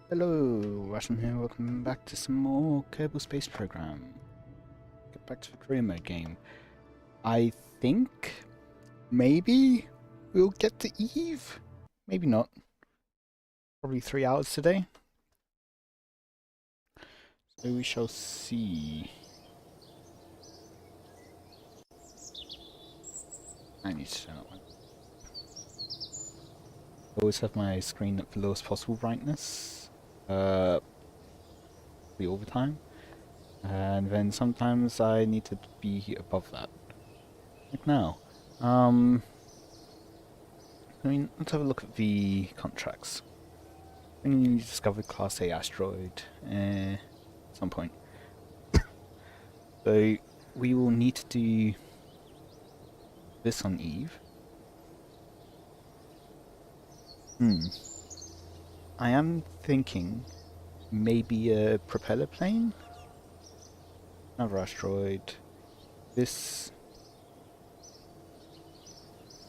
Hello, Russian here, welcome back to some more Kerbal Space Program. Get back to the career mode game. I think maybe we'll get to Eve. Maybe not. Probably 3 hours today. So we shall see. I need to turn up one. Always have my screen at the lowest possible brightness. All the time. And then sometimes I need to be above that. Like now. I mean, let's have a look at the contracts. Newly discovered Class A asteroid at some point. So we will need to do this on Eve. I am thinking maybe a propeller plane? Another asteroid. This...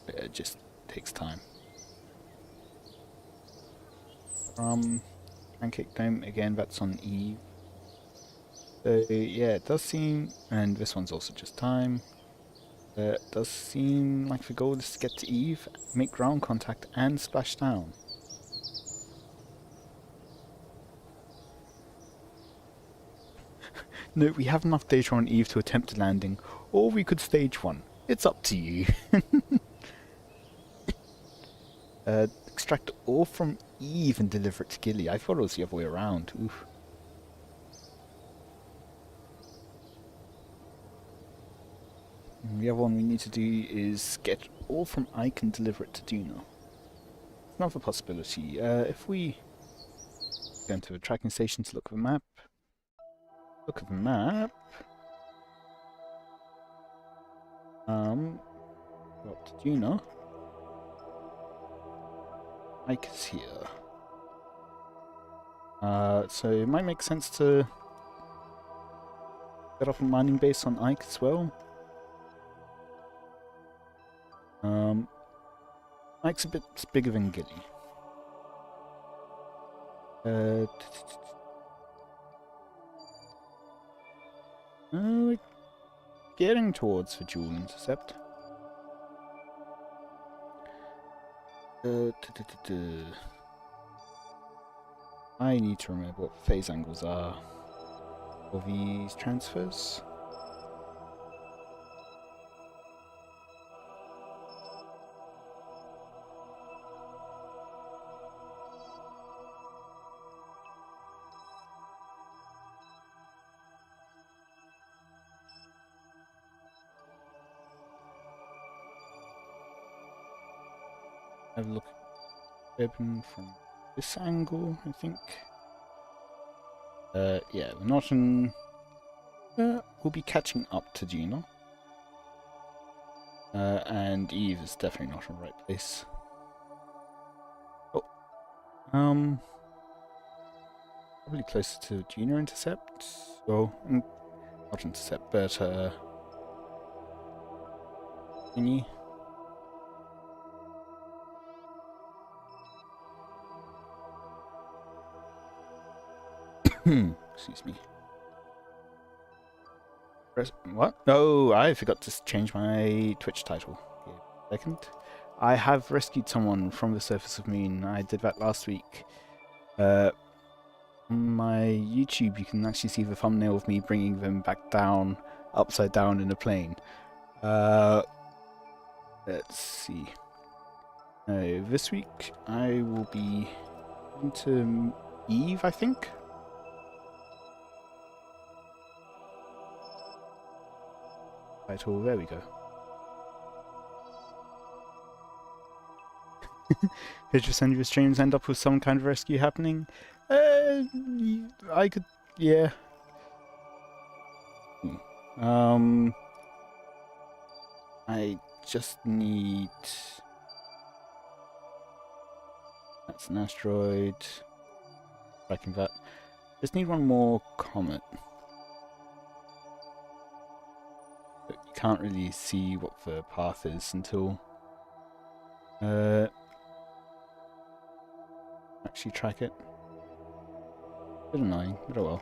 it just takes time. Pancake Dome, again, that's on Eve. So yeah, it does seem... and this one's also just time. It does seem like the goal is to get to Eve, make ground contact, and splash down. No, we have enough data on Eve to attempt a landing, or we could stage one. It's up to you. Extract ore from Eve and deliver it to Gilly. I thought it was the other way around. Oof. And the other one we need to do is get ore from Ike and deliver it to Duna. Another possibility. If we go into the tracking station to look at the map. Look at the map. Got to Duna. Ike is here. So it might make sense to set up a mining base on Ike as well. Ike's a bit bigger than Gilly. We're getting towards the dual intercept. I need to remember what phase angles are for these transfers. Have a look at Urban from this angle, I think. Yeah, we're not in... we'll be catching up to Gina. And Eve is definitely not in the right place. Oh. Probably closer to Gina intercept. Well, not intercept, but, thingy. Excuse me. What? No, I forgot to change my Twitch title. Give a second. I have rescued someone from the surface of Moon. I did that last week. On my YouTube, you can actually see the thumbnail of me bringing them back down, upside down in a plane. Let's see. This week I will be into Eve, I think. Title, there we go. Did your send your streams end up with some kind of rescue happening? I could, yeah. I just need... that's an asteroid. Tracking that. Just need one more comet. But you can't really see what the path is until actually track it. Bit annoying, but oh well.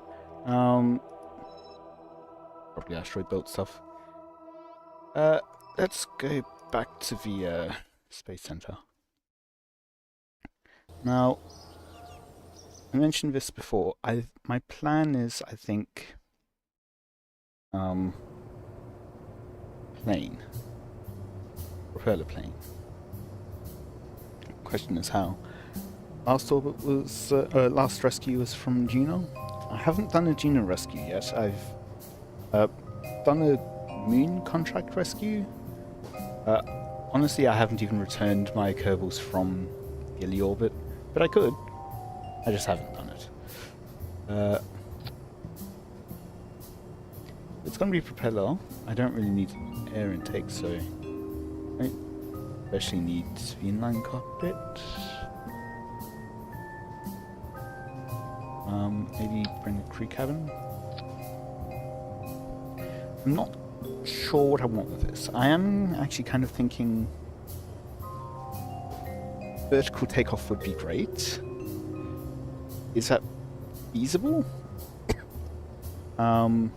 Probably asteroid belt stuff. Let's go back to the Space Center. Now, I mentioned this before. My plan is, I think, plane, propeller plane. Question is how. Last orbit was last rescue was from Juno. I haven't done a Juno rescue yet. I've done a Moon contract rescue. Honestly, I haven't even returned my Kerbals from the orbit, but I could. I just haven't done it. It's going to be propeller. I don't really need air intake, so I especially need the inline cockpit. Maybe bring a crew cabin. I'm not sure what I want with this. I am actually kind of thinking vertical takeoff would be great. Is that feasible? And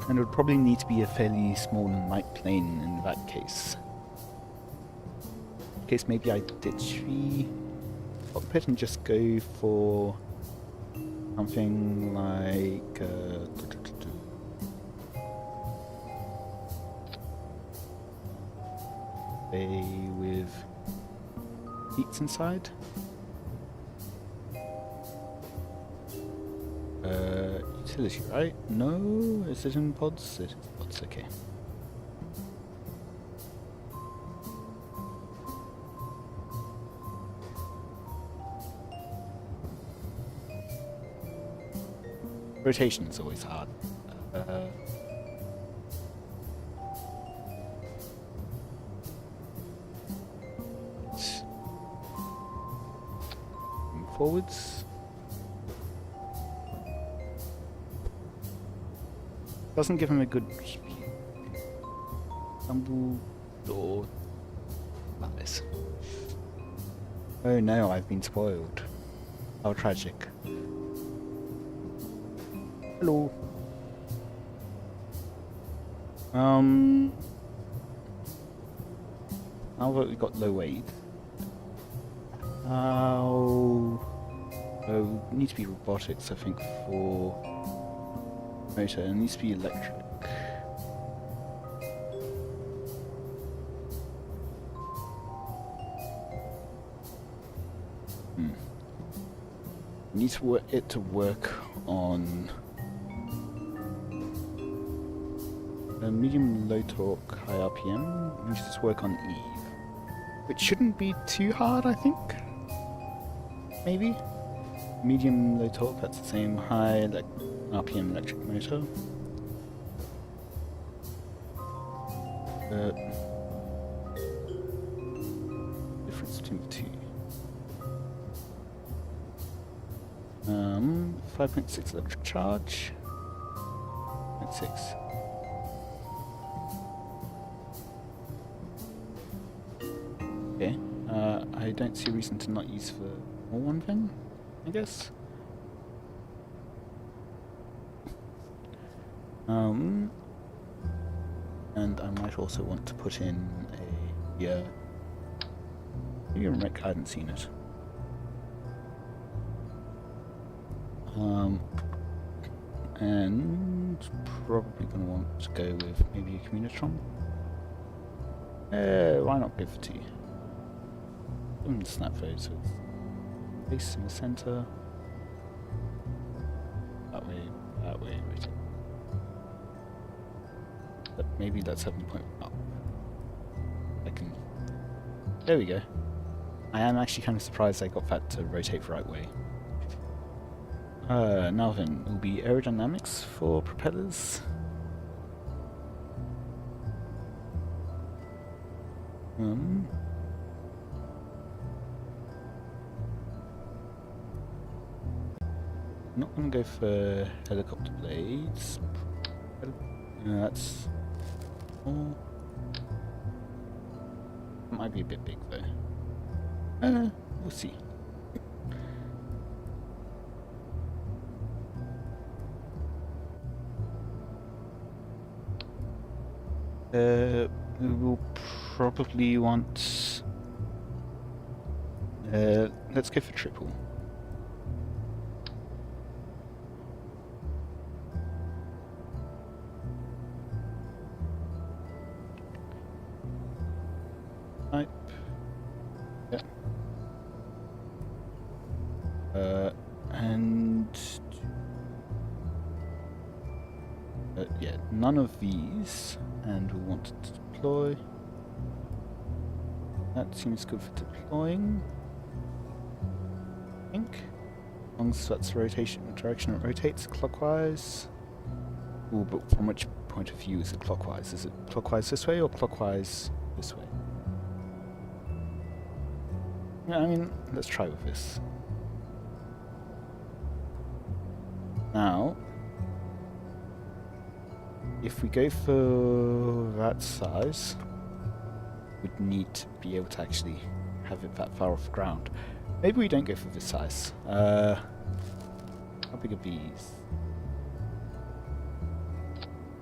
it would probably need to be a fairly small and light plane in that case. In case maybe I ditch the cockpit and just go for something like with seats inside. Utility, right? No, is it in pods? It is pods, okay. Rotation is always hard. Forwards. Doesn't give him a good Dumbledore. Nice. Oh no, I've been spoiled. How tragic. Hello. Now that we've got low weight. Oh, needs to be robotics, I think, for motor. It needs to be electric. Need to it to work on a medium low torque, high RPM. Needs to work on Eve, which shouldn't be too hard, I think. Maybe medium low torque. That's the same high RPM electric motor. Difference between the two. 5.6 electric charge. 0.6. Okay. I don't see a reason to not use the more one then, I guess. And I might also want to put in a I hadn't seen it. And probably going to want to go with maybe a Communitron. Why not go for 2? Snap those, so it's base in the center. That way, right. But maybe that's 7 point up. There we go. I am actually kind of surprised I got that to rotate the right way. Now then, it will be aerodynamics for propellers. Not going to go for helicopter blades. That's... Oh. Might be a bit big though. We'll see. We will probably want... let's go for triple. Type. Yeah. And... yeah, none of these, and we want to deploy. That seems good for deploying, I think. As long as that's the direction it rotates clockwise. Ooh, but from which point of view is it clockwise? Is it clockwise this way or clockwise this way? Yeah, I mean, let's try with this. Now, if we go for that size, we'd need to be able to actually have it that far off the ground. Maybe we don't go for this size. How big are these?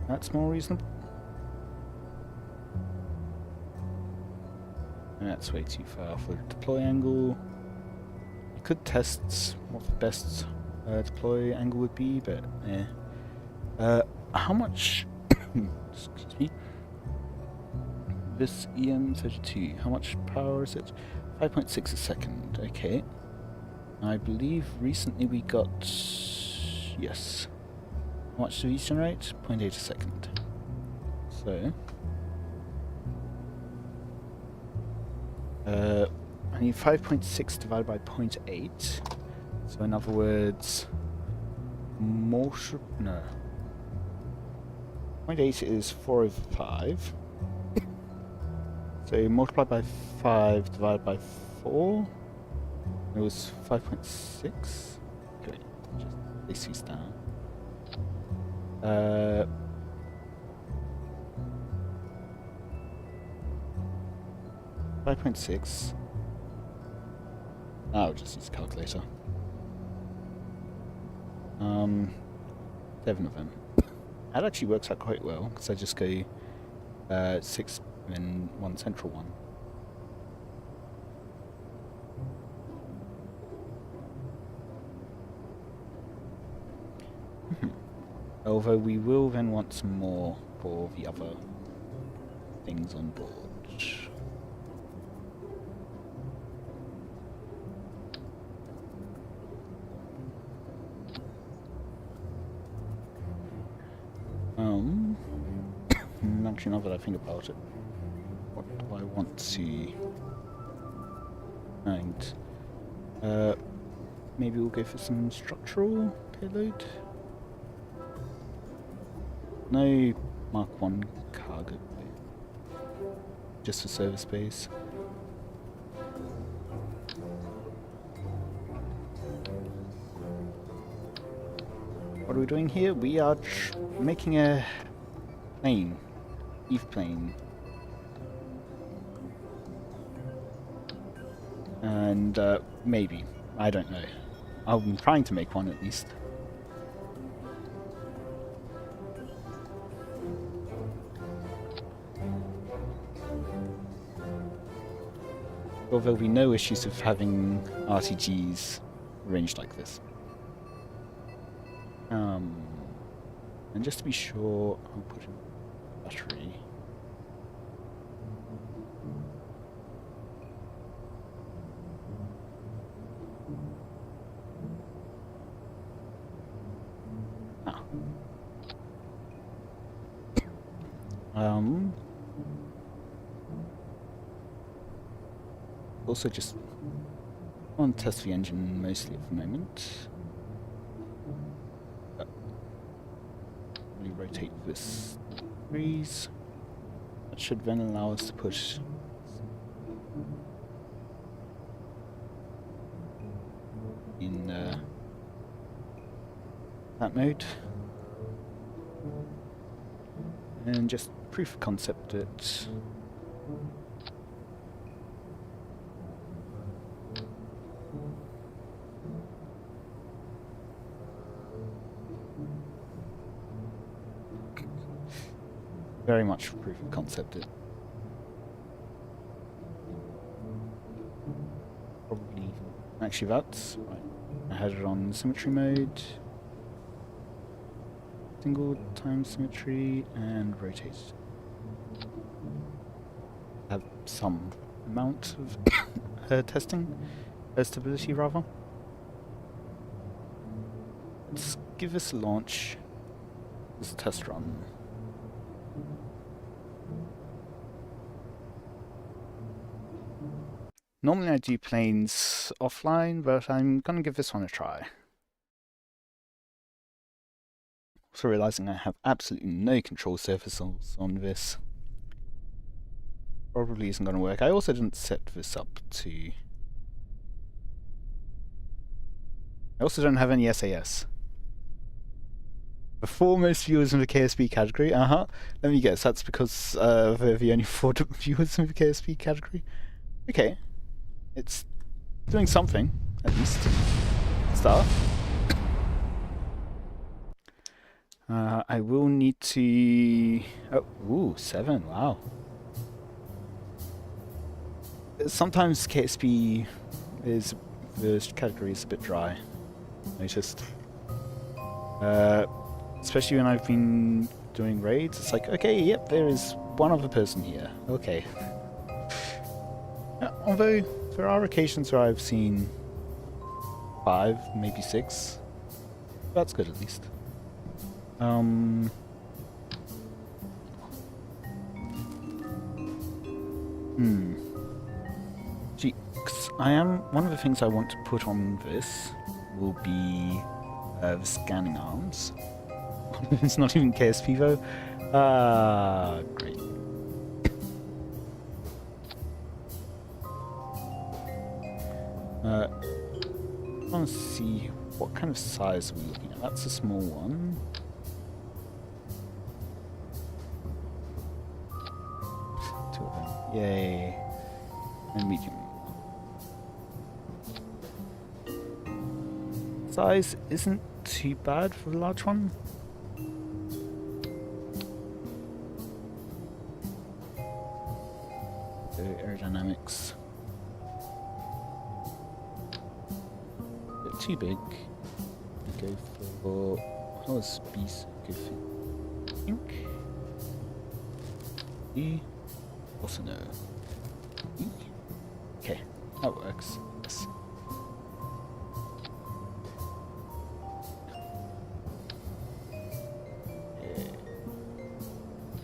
That's more reasonable. And that's way too far for the deploy angle. You could test what the best deploy angle would be, but yeah. How much? Excuse me. This EM32, how much power is it? 5.6 a second, okay. I believe recently we got... yes. How much do these generate? 0.8 a second. So... I need 5.6 divided by 0.8. So in other words... no. 0.8 is 4 over 5. So multiply by 5 divided by 4. It was 5.6. Okay, just place these down. 5.6. I'll just use a calculator. 7 of them. That actually works out quite well because I just go 6 and 1 central one. Although we will then want some more for the other things on board. Actually, now that I think about it, what do I want to find? Maybe we'll go for some structural payload. No Mark 1 cargo, just for service base. What are we doing here? We are making a plane. Eve plane. And maybe. I don't know. I'm trying to make one at least. Well, there'll be no issues with having RTGs arranged like this. And just to be sure, I'll put in battery. Also just want to test the engine mostly at the moment. Really rotate this degrees. That should then allow us to push in that mode. And just proof of concept it. very much proof of concept. It probably actually that's right. I had it on symmetry mode, single time symmetry, and rotate. Have some amount of testing, stability rather. Let's give this a launch. This is a test run. Normally I do planes offline, but I'm gonna give this one a try. Also realizing I have absolutely no control surfaces on this. Probably isn't gonna work. I also didn't set this up to... I also don't have any SAS. The foremost viewers in the KSP category, Let me guess, that's because they're the only 4 viewers in the KSP category? Okay. It's doing something, at least. Start. I will need to... Oh, ooh, 7, wow. Sometimes KSP is... the category is a bit dry, noticed. Especially when I've been doing raids, it's like, okay, yep, there is one other person here. Okay. Although, there are occasions where I've seen 5, maybe 6. That's good at least. Gee, 'cause one of the things I want to put on this will be the scanning arms. It's not even KSP though. Great. I want to see what kind of size are we looking at. That's a small one. Two of them. Yay. And medium. Size isn't too bad for the large one. So aerodynamics. Bit too big. Go for how is space? Go for pink. E. Also no. E. Okay, that works. Yes.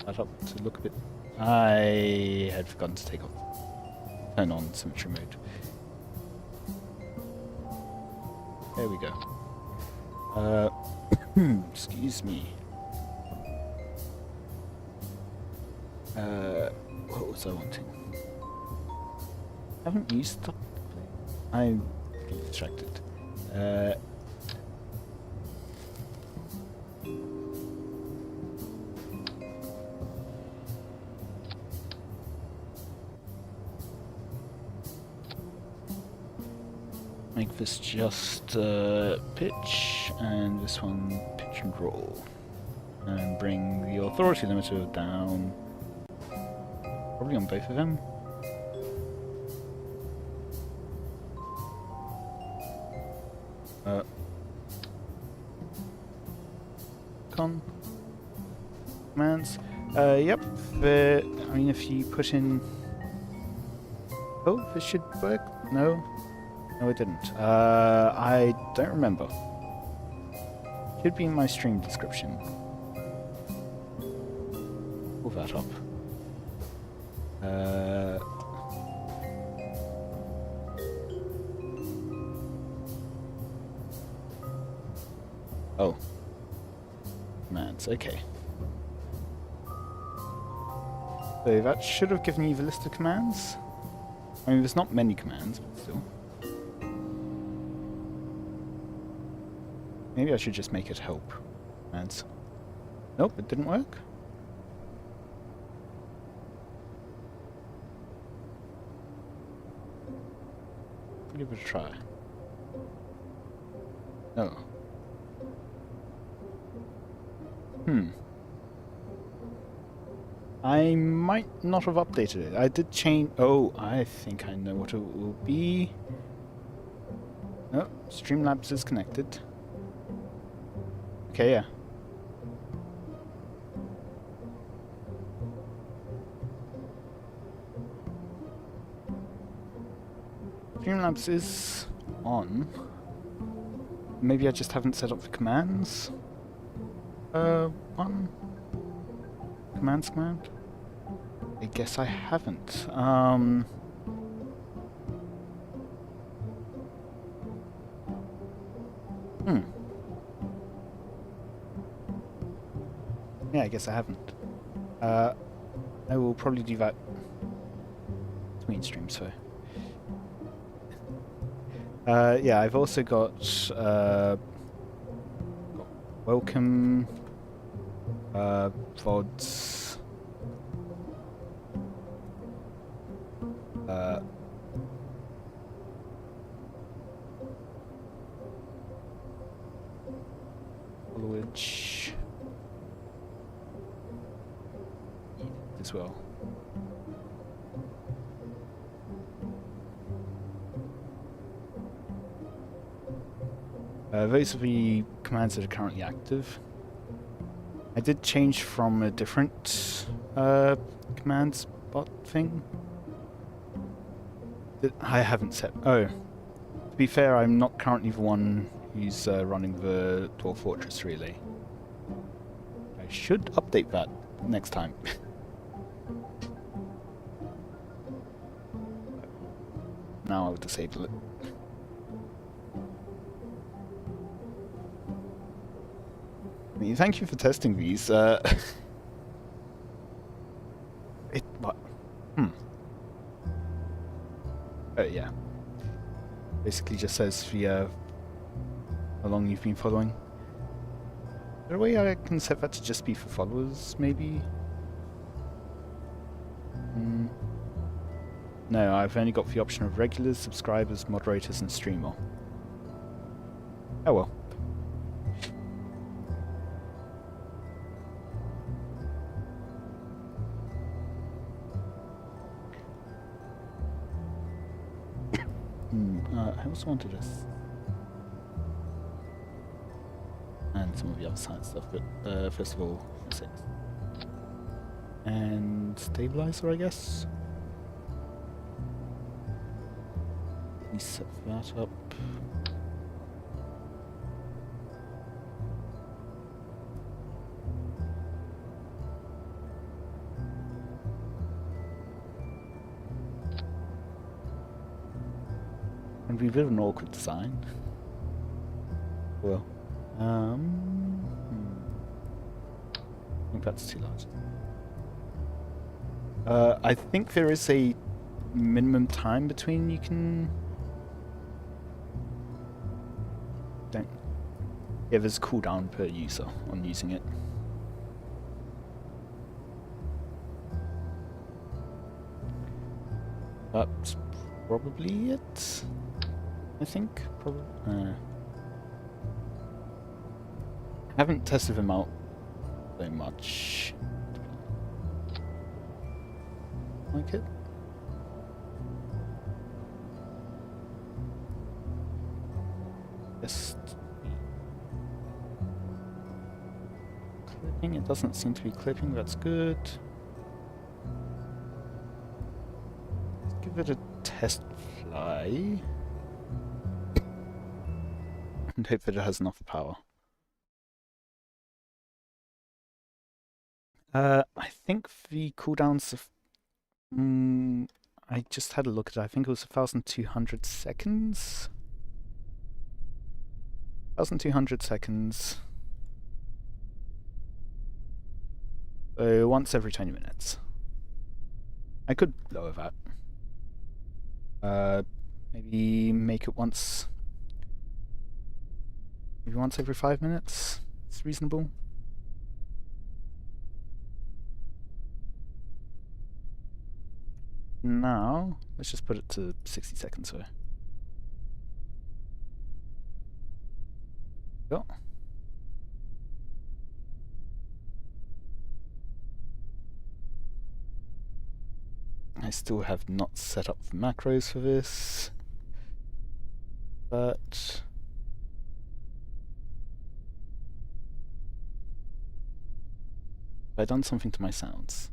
That up to look a bit. I had forgotten to turn on symmetry mode. There we go. Excuse me. What was I wanting? I haven't used the... I'm getting distracted. Make this just pitch, and this one pitch and roll. And bring the authority limiter down. Probably on both of them. Commands. Yep. I mean, if you put in... Oh, this should work? No? No, it didn't. I don't remember. Should be in my stream description. Pull that up. Oh. Commands, okay. So that should have given you the list of commands. I mean, there's not many commands, but still. Maybe I should just make it help commands. Nope, it didn't work. Give it a try. No. I might not have updated it. I did change... Oh, I think I know what it will be. Oh, Streamlabs is connected. Okay, yeah. Streamlabs is on. Maybe I just haven't set up the commands. One. Command. I guess I haven't. Yeah, I guess I haven't. I will probably do that between streams, so. Yeah, I've also got welcome, VODs, followage as well. Those are the commands that are currently active. I did change from a different commands bot thing. That I haven't set. Oh, to be fair, I'm not currently the one who's running the Dwarf Fortress relay. I should update that next time. Now I'll disable it. Thank you for testing these. What? Oh yeah. Basically just says the how long you've been following. Is there a way I can set that to just be for followers, maybe? No, I've only got the option of regulars, subscribers, moderators, and streamer. Oh well. I also wanted this. And some of the other science stuff, but first of all, 6. And stabilizer, I guess. Let me set that up. And we built an awkward design. Well, I think that's too large. I think there is a minimum time between you can... Yeah, there's a cooldown per user on using it. That's probably it. I think probably. I haven't tested them out very much. Like it. Just clipping. It doesn't seem to be clipping. That's good. Let's give it a test fly. And hope that it has enough power. I think the cooldowns of... I just had a look at it. I think it was 1,200 seconds. 1,200 seconds. So once every 20 minutes. I could lower that. Maybe make it once... Maybe once every 5 minutes. It's reasonable. Now, let's just put it to 60 seconds so. Go. still have not set up the macros for this, but have I done something to my sounds?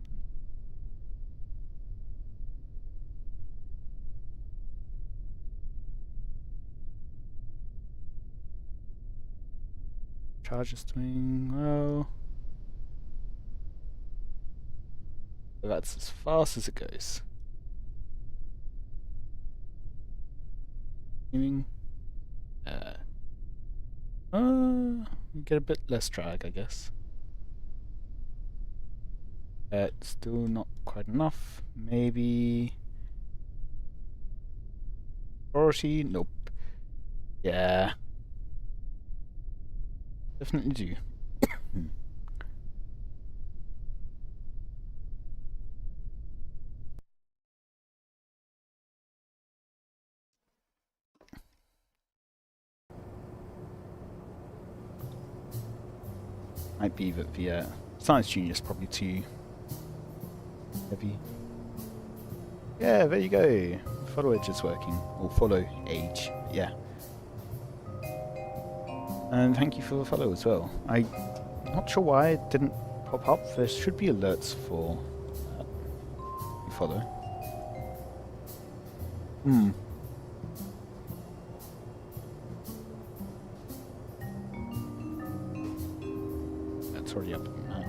Charge is doing well. But that's as fast as it goes. Aiming. Get a bit less drag, I guess. It's still not quite enough. Maybe 40? Nope. Yeah. Definitely do. Might be that the Science Junior is probably too heavy. Yeah, there you go. Follow edge is working. Or follow age. Yeah. And thank you for the follow as well. I'm not sure why it didn't pop up. There should be alerts for you follow. That's already up now.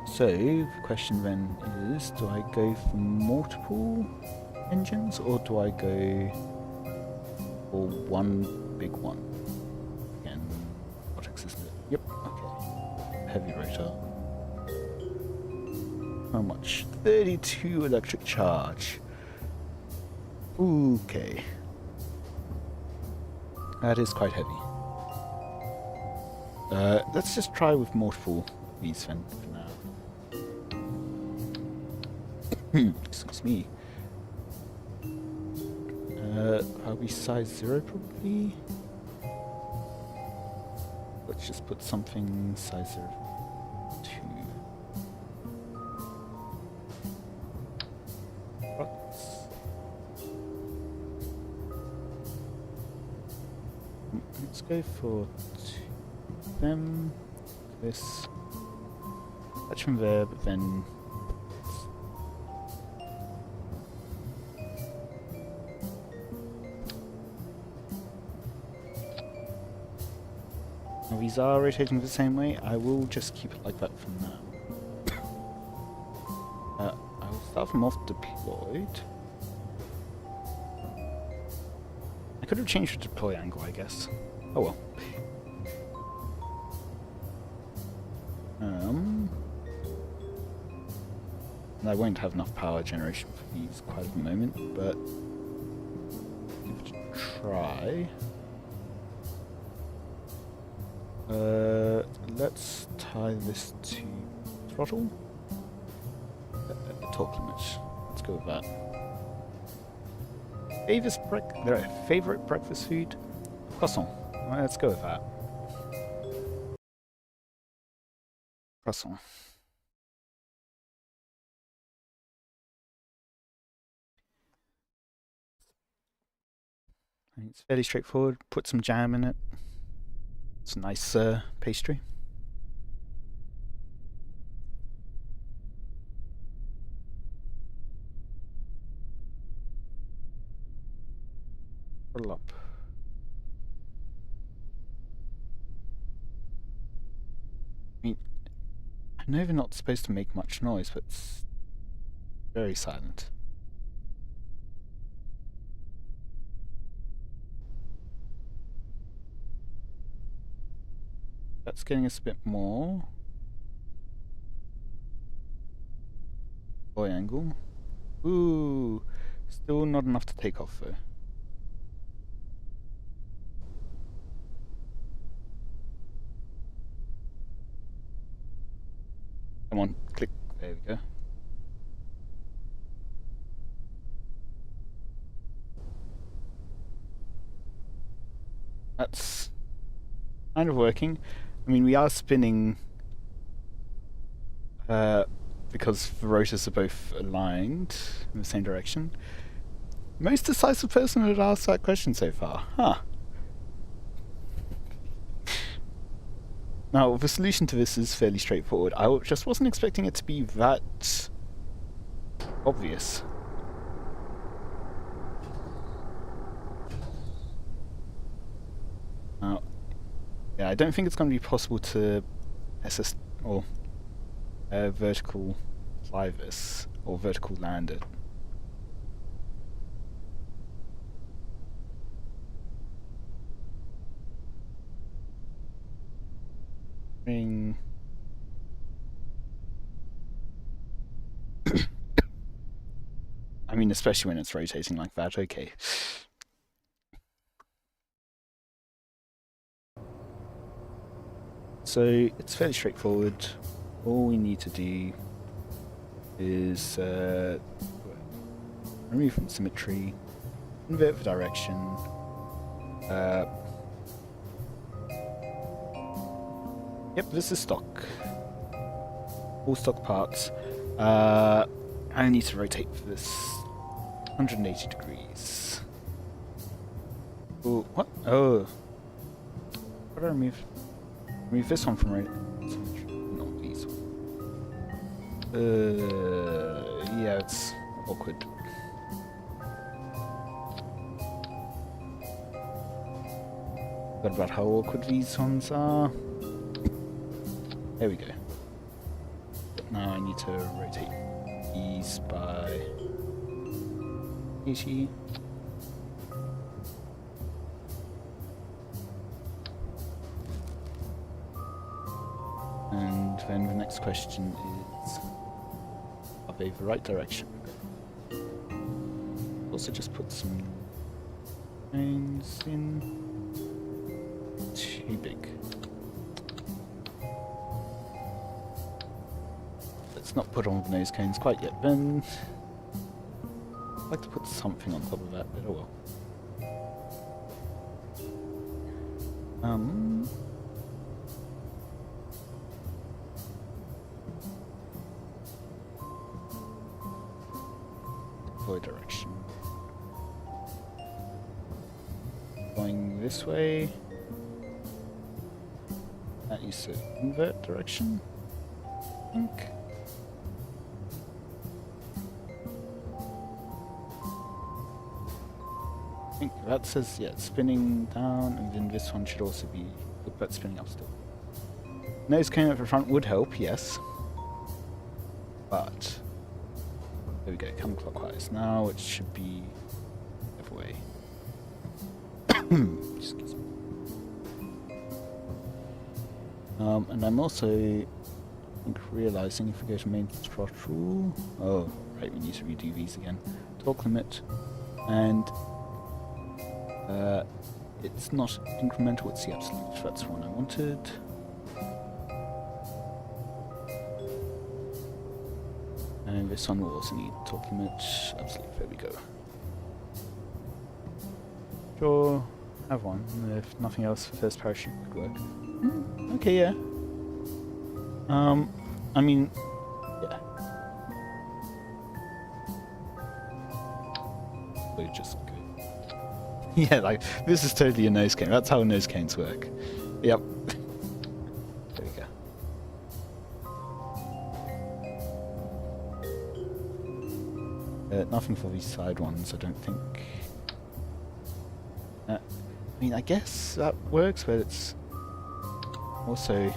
So, the question then is, do I go for multiple engines or do I go for one big one? Again, what existed? Yep, okay. Heavy rotor. How much? 32 electric charge. Okay. That is quite heavy. Let's just try with multiple of these then for now. Excuse me. Are we size 0 probably? Let's just put something size 0 2. Let's go for them. This. Touch from there, but then. Now these are rotating the same way. I will just keep it like that for now. I will start them off deployed. I could have changed the deploy angle, I guess. Oh well. I won't have enough power generation for these quite at the moment, but give it a try. Let's tie this to throttle. Torque limit. Let's go with that. Favorite breakfast food? Croissant. Let's go with that. Croissant. It's fairly straightforward. Put some jam in it. It's a nice pastry. Roll up. I mean, I know they're not supposed to make much noise, but it's very silent. That's getting us a bit more. Boy angle. Ooh, still not enough to take off though. Come on, click. There we go. That's kind of working. I mean, we are spinning because the rotors are both aligned in the same direction. Most decisive person who had asked that question so far. Huh. Now, the solution to this is fairly straightforward. I just wasn't expecting it to be that obvious. Now, yeah, I don't think it's going to be possible to or vertical fly this, or vertical land it. I mean, especially when it's rotating like that, okay. So, it's fairly straightforward. All we need to do is remove from symmetry, invert the direction, yep, this is stock. All stock parts. I need to rotate this 180 degrees. Oh, what? Oh. What did I remove? Remove this one from not these. Yeah, it's awkward. What about how awkward these ones are? There we go. But now I need to rotate these by 80. And then the next question is, are they the right direction? Also just put some lines in. Too big. Let's not put on the nose cones quite yet then. I'd like to put something on top of that, but oh well. Deploy direction. Going this way. That needs to invert direction, I think. I think that says, yeah, it's spinning down, and then this one should also be, look, that's spinning up still. Nose cone at the front would help, yes. But, there we go, counterclockwise. Now it should be the other way. Excuse me. And I'm also realizing if we go to main throttle, oh, right, we need to redo these again. Torque limit, and it's not incremental, it's the absolute. That's the one I wanted. And this one will also need torque limit, absolute. There we go. Sure, have one. If nothing else, first parachute could work. Okay, yeah. I mean, yeah. We're just good. Yeah, like, this is totally a nose cane. That's how nose canes work. Yep. There we go. Nothing for these side ones, I don't think. I mean, I guess that works, but it's also...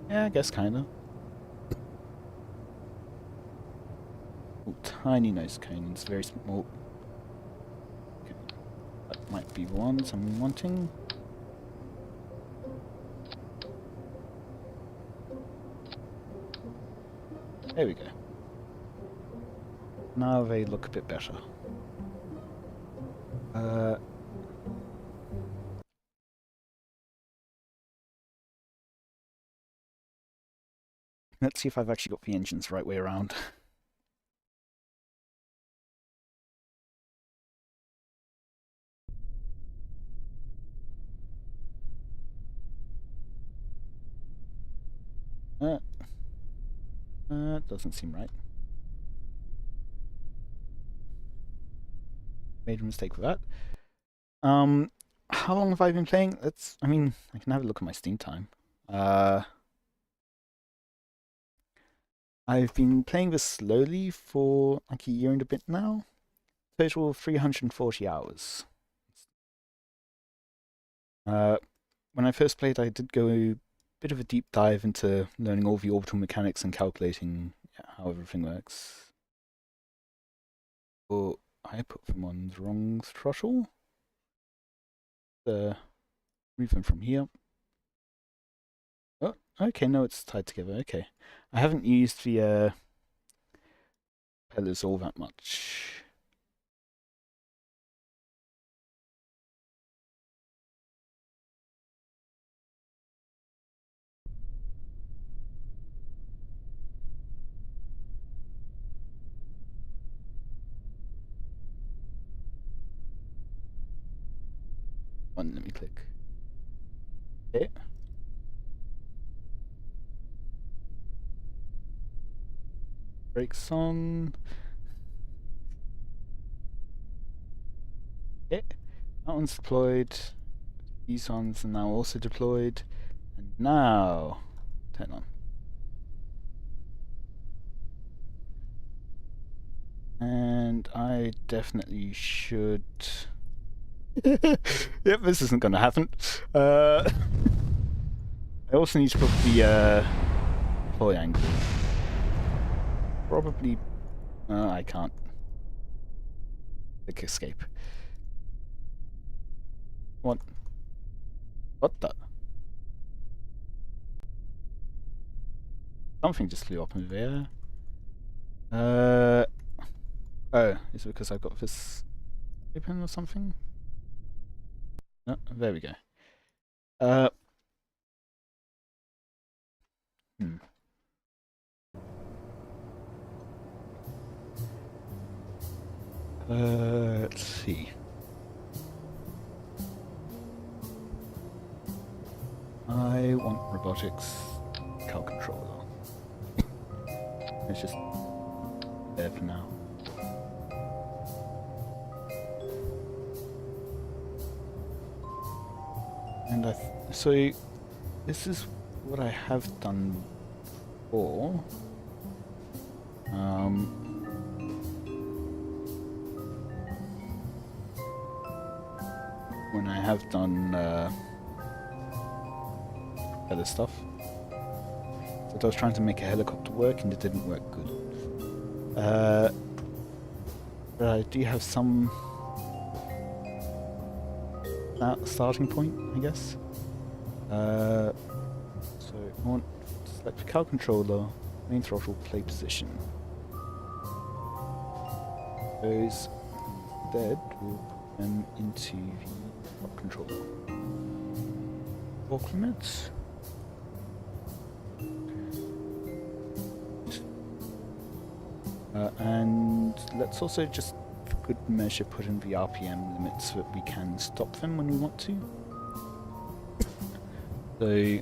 yeah, I guess kinda. Ooh, tiny nose cones, very small. Okay. That might be the ones I'm wanting. There we go. Now they look a bit better. Let's see if I've actually got the engines the right way around. Doesn't seem right. Made a mistake with that. How long have I been playing? I mean, I can have a look at my Steam time. I've been playing this slowly for like a year and a bit now. Total of 340 hours. When I first played, I did go a bit of a deep dive into learning all the orbital mechanics and calculating how everything works. Oh, I put them on the wrong throttle. Move them from here. Oh, okay, no, it's tied together. Okay, I haven't used the propellers all that much. Let me click. Okay. Brakes on. Okay. That one's deployed. These ones are now also deployed. And now, turn on. And I definitely should... Yep, this isn't going to happen. I also need to put the deploy angle. Probably... I can't. Click escape. What? What the? Something just flew up in the air. Oh, is it because I've got this open or something? No, there we go. Let's see. I want robotics cal controller. It's just there for now. And so this is what I have done before. When I have done other stuff. So I was trying to make a helicopter work and it didn't work good. But I do have some starting point, I guess. So I want to select the cal controller, main throttle, play position. Those instead will put them into the top controller. Torque limits. And let's also just for good measure put in the RPM limits so that we can stop them when we want to. So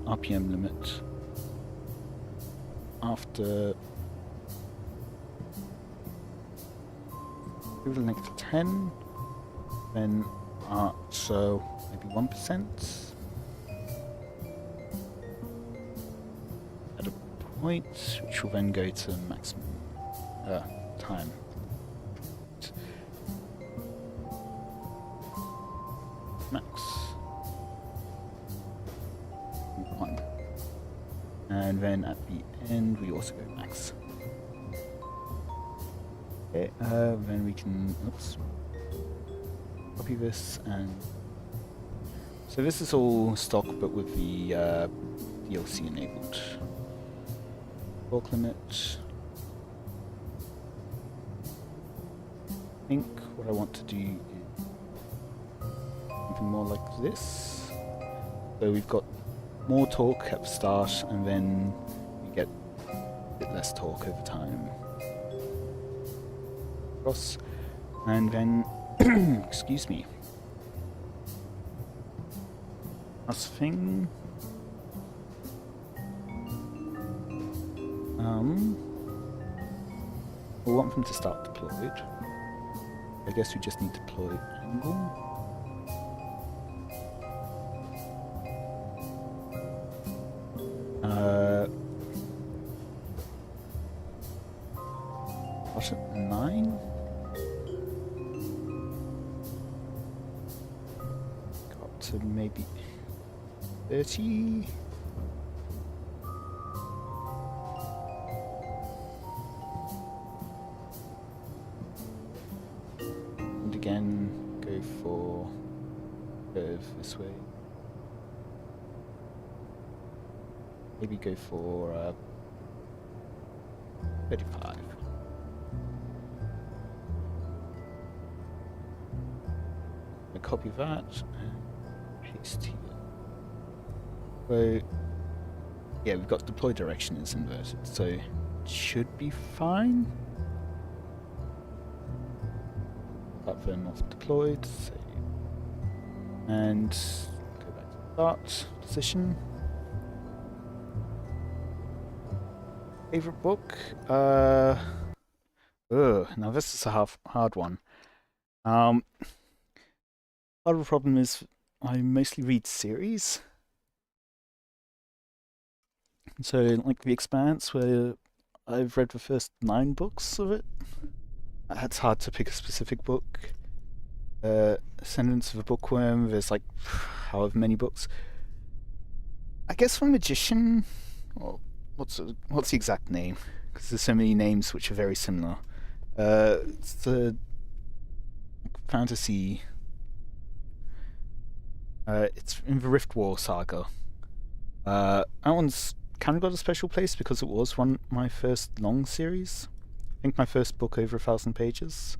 RPM limit after give it a length to 10, then so maybe 1%. At a point, which will then go to maximum time. Max 1. And then at the end we also go max. Okay, then we can copy this, and so this is all stock but with the DLC enabled. Torque limit. I think what I want to do is something more like this. So we've got more torque at the start and then we get a bit less torque over time. Cross, and then excuse me. Last thing. We want them to start deployed. I guess we just need deploy angle. What's it? 9? Got to maybe 30. And again, go for curve this way. Maybe go for 35. I copy that and paste here. So yeah, we've got deploy direction is inverted, so it should be fine. Platform off deployed, save. And go back to start position. Favorite book? Now this is a hard one. Part of the problem is I mostly read series. So like The Expanse, where I've read the first 9 books of it. It's hard to pick a specific book. Descendants of a Bookworm, there's like however many books. I guess for Magician, well, what's the exact name? Because there's so many names which are very similar. It's the fantasy. It's in the Rift War saga. That one's kind of got a special place because it was my first long series. I think my first book over 1,000 pages.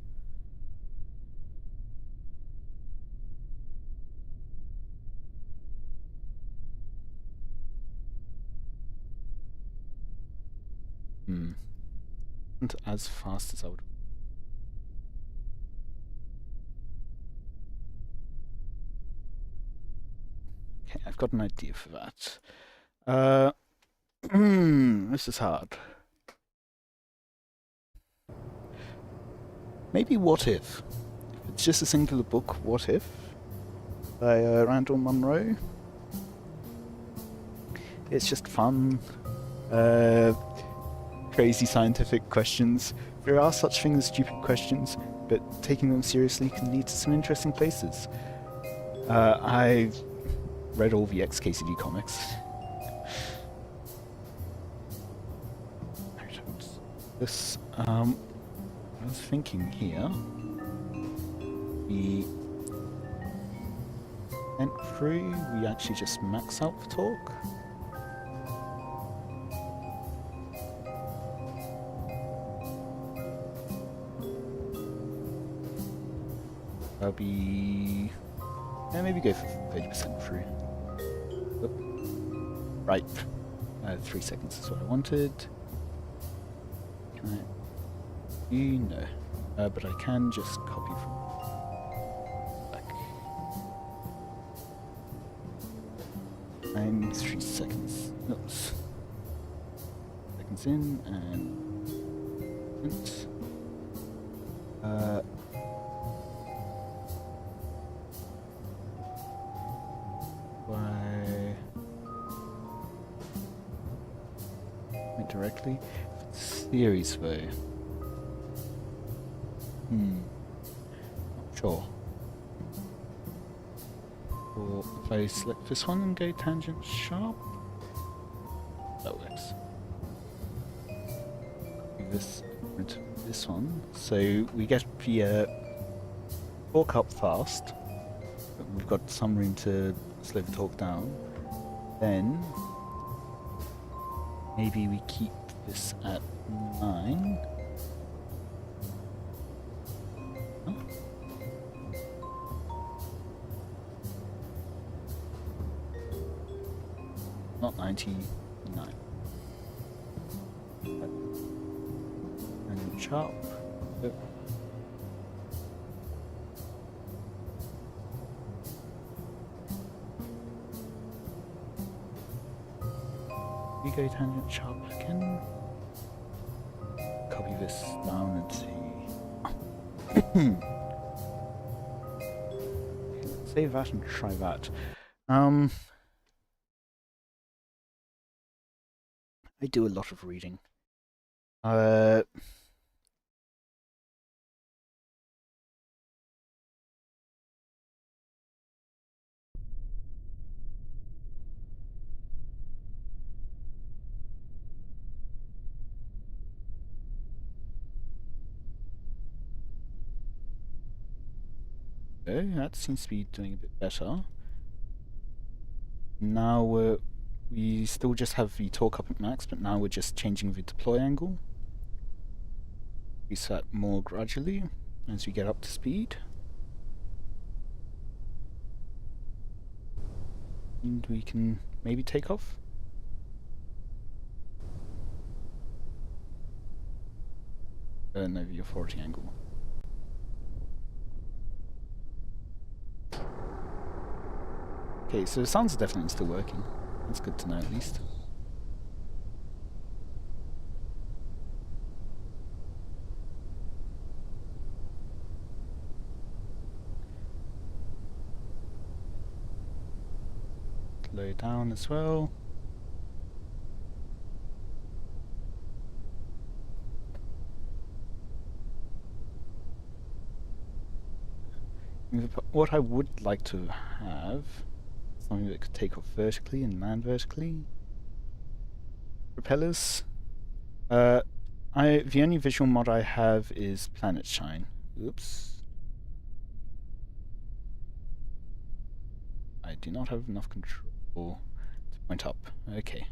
Not as fast as I would. Okay, I've got an idea for that. This is hard. Maybe What If? It's just a singular book, What If? By Randall Munro. It's just fun. Crazy scientific questions. There are such things as stupid questions, but taking them seriously can lead to some interesting places. I've read all the XKCD comics. This, I was thinking here, we went through, we actually just max out the torque. That'll be, maybe go for 30% through. Oh, right, 3 seconds is what I wanted. Can I? No, but I can just copy from back. I'm 3 seconds. Oops. Seconds in and. Directly. Series though. Not sure. Or if I select this one and go tangent sharp, that works. This one, so we get the torque up fast, but we've got some room to slow the torque down. Then maybe we keep this at 9. Huh? Not 99. And sharp. Oh. We go tangent sharp again. move this down and see. Let's save that and try that. I do a lot of reading. Okay, that seems to be doing a bit better. Now we still just have the torque up at max, but now we're just changing the deploy angle. Reset more gradually as we get up to speed. And we can maybe take off. No, the authority angle. Okay, so the sounds are definitely still working. That's good to know at least. Slow down as well. What I would like to have, something that could take off vertically and land vertically. Propellers. The only visual mod I have is Planet Shine. Oops. I do not have enough control to point up. Okay.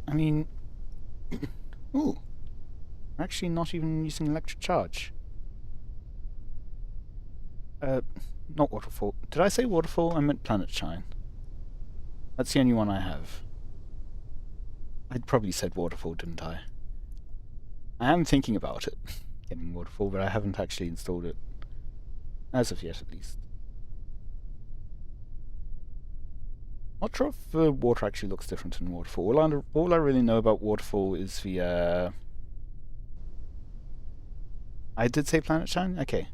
I mean, ooh, actually not even using electric charge. Not waterfall. Did I say waterfall? I meant Planet Shine. That's the only one I have. I'd probably said waterfall, didn't I? I am thinking about it, getting waterfall, but I haven't actually installed it. As of yet, at least. Not sure if the water actually looks different in waterfall. All I really know about waterfall is the I did say Planet Shine? Okay.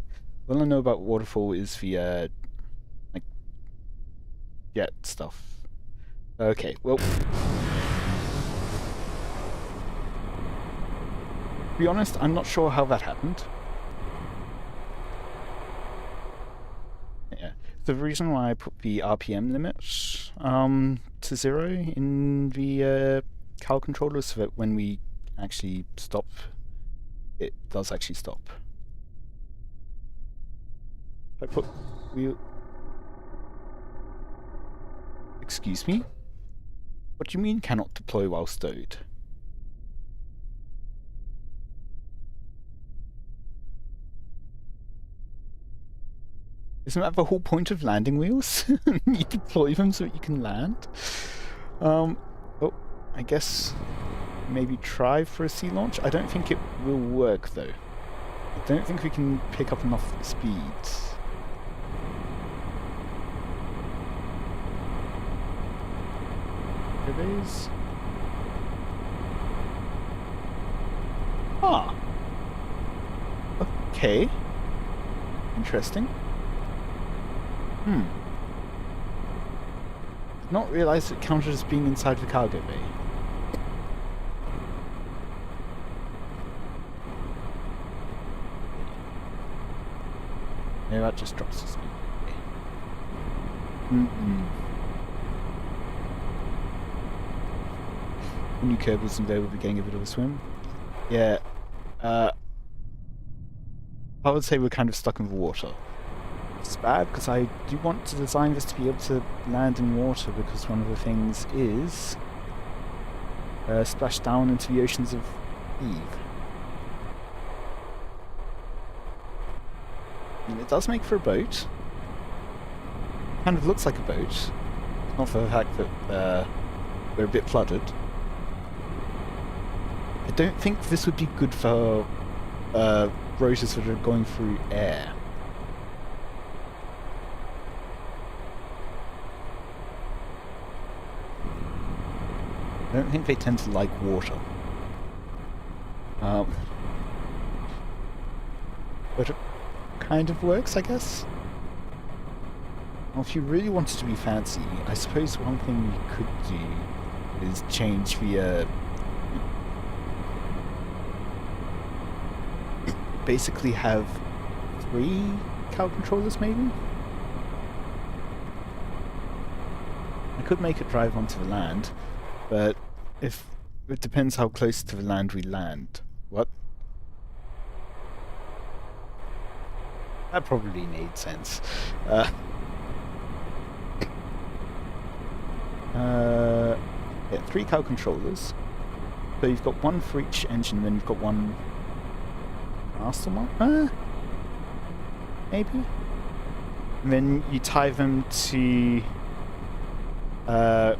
All I know about waterfall is the like jet stuff. Okay, well, to be honest, I'm not sure how that happened. Yeah. The reason why I put the RPM limit to 0 in the cal controller is so that when we actually stop, it does actually stop. I put wheel. Excuse me? What do you mean cannot deploy while stowed? Isn't that the whole point of landing wheels? You deploy them so that you can land? Oh, I guess maybe try for a sea launch? I don't think it will work though. I don't think we can pick up enough speed. There it is. Ah. Okay. Interesting. Did not realise it counted as being inside the cargo bay. No, that just drops the speed. The new Kerbals in there will be getting a bit of a swim. Yeah. I would say we're kind of stuck in the water. It's bad because I do want to design this to be able to land in water, because one of the things is splash down into the oceans of Eve. And it does make for a boat. kind of looks like a boat. Not for the fact that we're a bit flooded. I don't think this would be good for rotors that are going through air. I don't think they tend to like water. But it kind of works, I guess. Well, if you really wanted to be fancy, I suppose one thing you could do is change the basically have 3 cow controllers, maybe? I could make it drive onto the land, but if it depends how close to the land we land. What? That probably made sense. Yeah, 3 cow controllers. So you've got 1 for each engine, then you've got 1 master one? Maybe? And then you tie them to the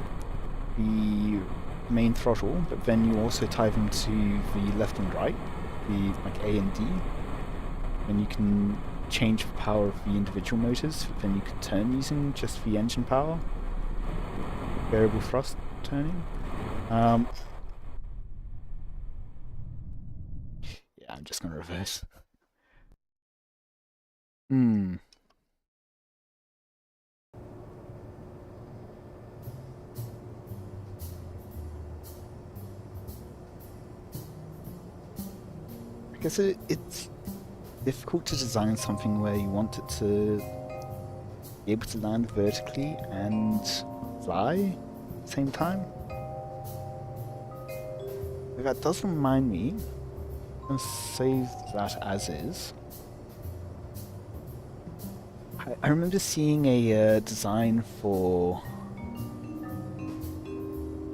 main throttle, but then you also tie them to the left and right, the like A and D. And you can change the power of the individual motors, then you can turn using just the engine power. Variable thrust turning. Yeah, I'm just gonna reverse. I guess it's difficult to design something where you want it to be able to land vertically and fly at the same time. But that does remind me, I'm going to save that as is. I remember seeing a design for...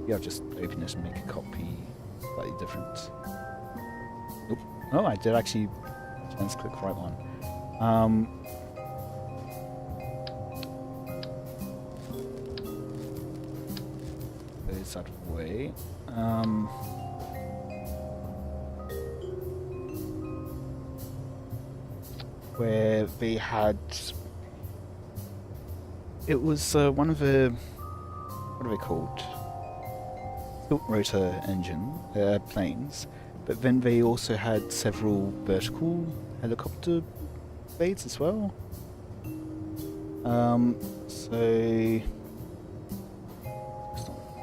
Yeah, I'll just open this and make a copy slightly different. Oop. Oh, I did actually let's click the right one. Those out of the way. Where they had... It was one of the... What are they called? Tilt rotor engine planes. But then they also had several vertical helicopter blades as well. So...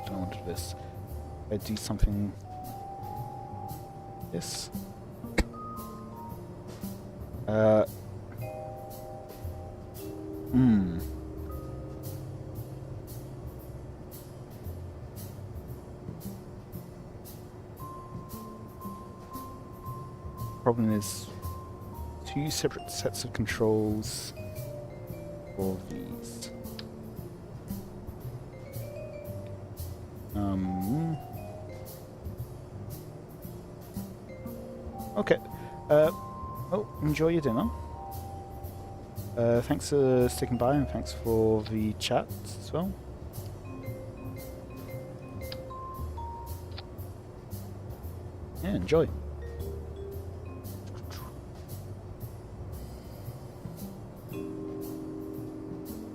Don't want this. I do something... This. Problem is 2 separate sets of controls for these. Okay. Well, enjoy your dinner. Thanks for sticking by and thanks for the chat as well. Yeah, enjoy.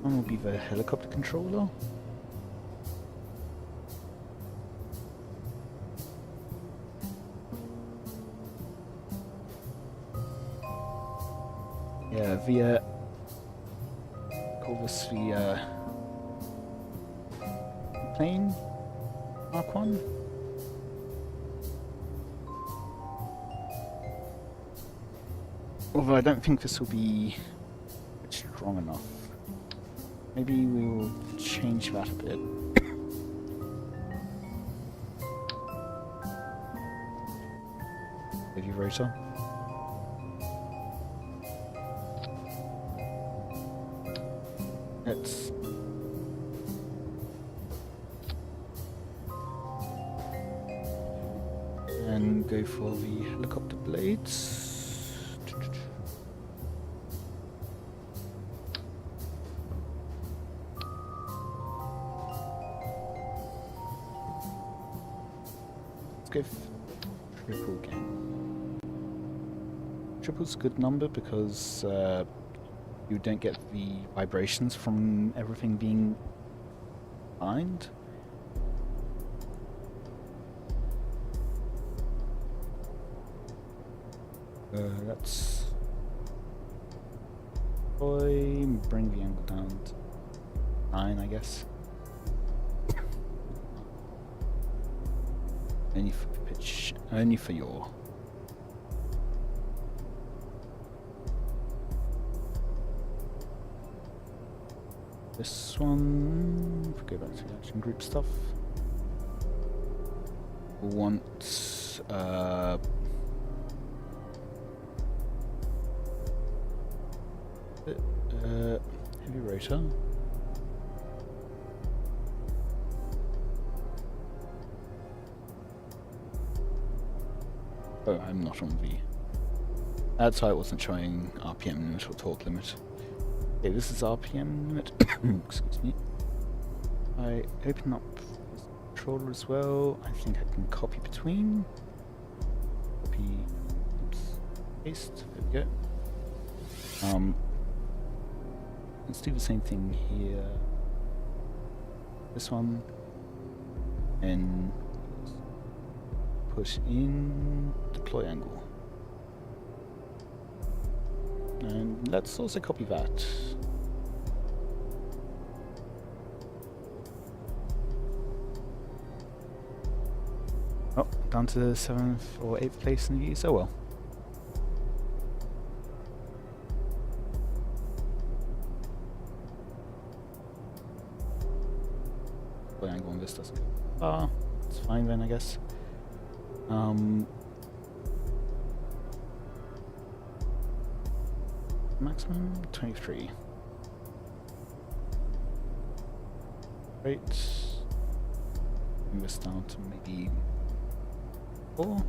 One will be the helicopter controller. Yeah, the call this the plane Mark 1. Although I don't think this will be strong enough. Maybe we will change that a bit. Heavy rotor. Let's and go for the helicopter blades. go triple again. Triple's a good number because you don't get the vibrations from everything being aligned. Let's bring the angle down to 9, I guess. Only for pitch, only for yaw. This one, if we go back to the action group stuff, we'll want heavy rotor. Oh, I'm not on V. That's why it wasn't showing RPM limit or torque limit. Okay, this is RPM limit. Excuse me. I open up this controller as well. I think I can copy between. Copy. Oops. Paste. There we go. Let's do the same thing here. This one. And push in deploy angle. And let's also copy that. Oh, down to 7th or 8th place in the view, so well. Deploy angle on this doesn't go far. It's fine then, I guess. Maximum 23. Great. Bring this down to maybe 4.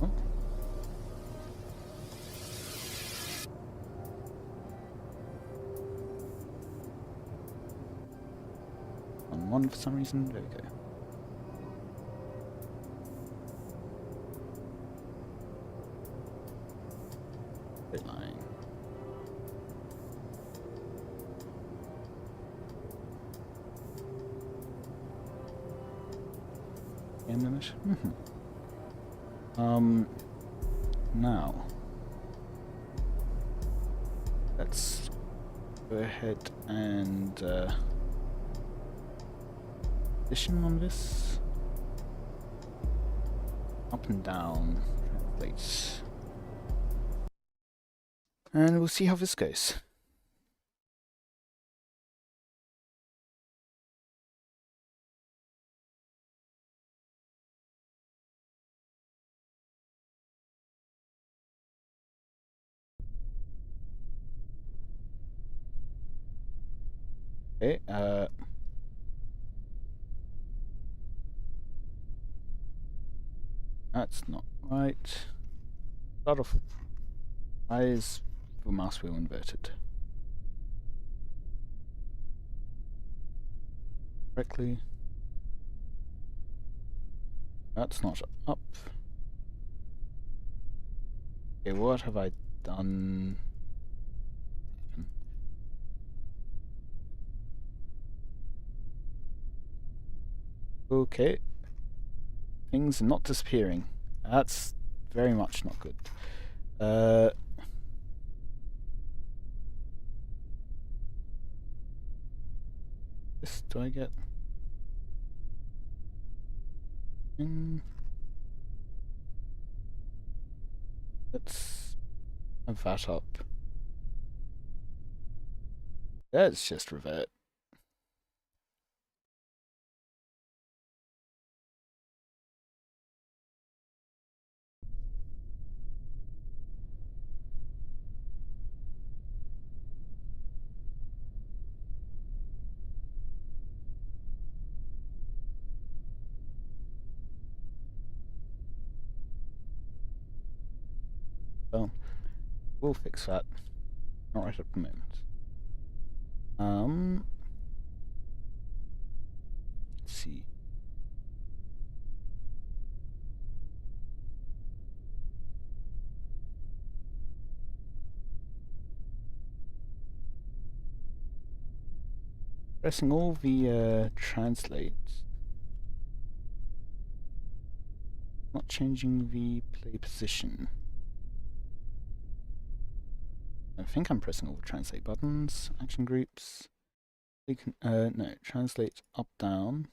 Oh. On 1 for some reason. There we go. Straight line. Game limit. Now let's go ahead and position on this. Up and down translates. And we'll see how this goes. Okay, that's not right. Start off. Why is the mouse wheel inverted? Correctly. That's not up. Okay, what have I done? Okay. Things are not disappearing. That's very much not good. This, do I get in? Let's have that up. Let's just revert. Well, we'll fix that. Not right at the moment. Let's see. Pressing all the translate. Not changing the play position. I think I'm pressing all the translate buttons. Action groups. No, translate up, down.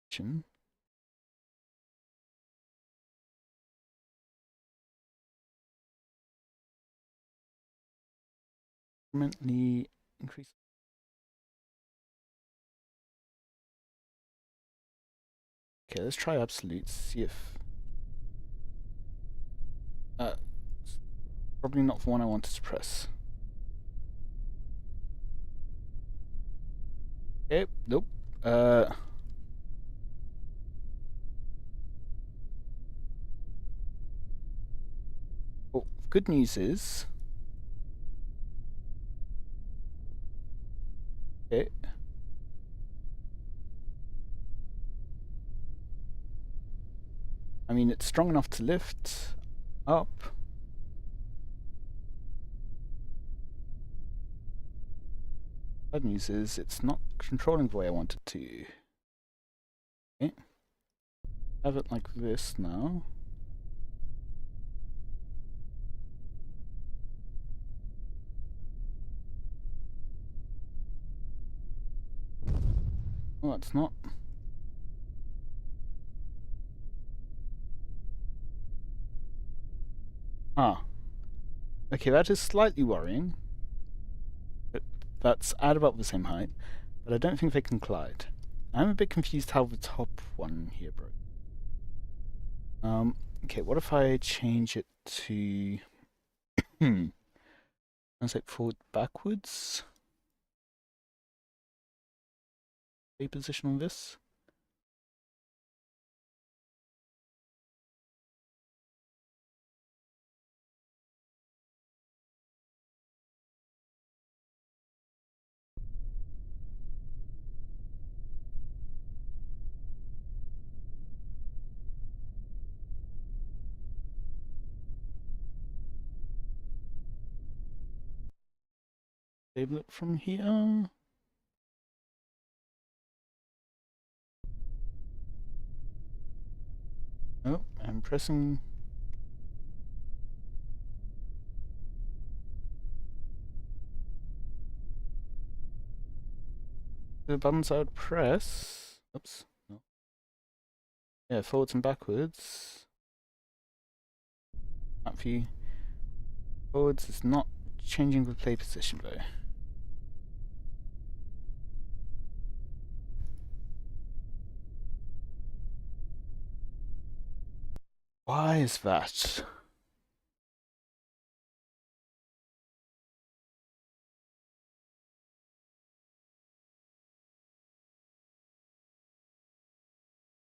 Action. Incrementally increase. Okay, let's try absolutes. See if. Probably not the one I wanted to press. Okay, nope. Oh, good news is. Okay. I mean, it's strong enough to lift up. Bad news is it's not controlling the way I want it to. Okay. Have it like this now. Oh, it's not. Ah. Okay, that is slightly worrying. But that's at about the same height, but I don't think they can collide. I'm a bit confused how the top one here broke. Okay, what if I change it to translate forward backwards? A position on this? Label it from here. Oh, I'm pressing. The buttons I would press. Oops. No. Yeah, forwards and backwards. Map view. Forwards is not changing the play position though. Why is that?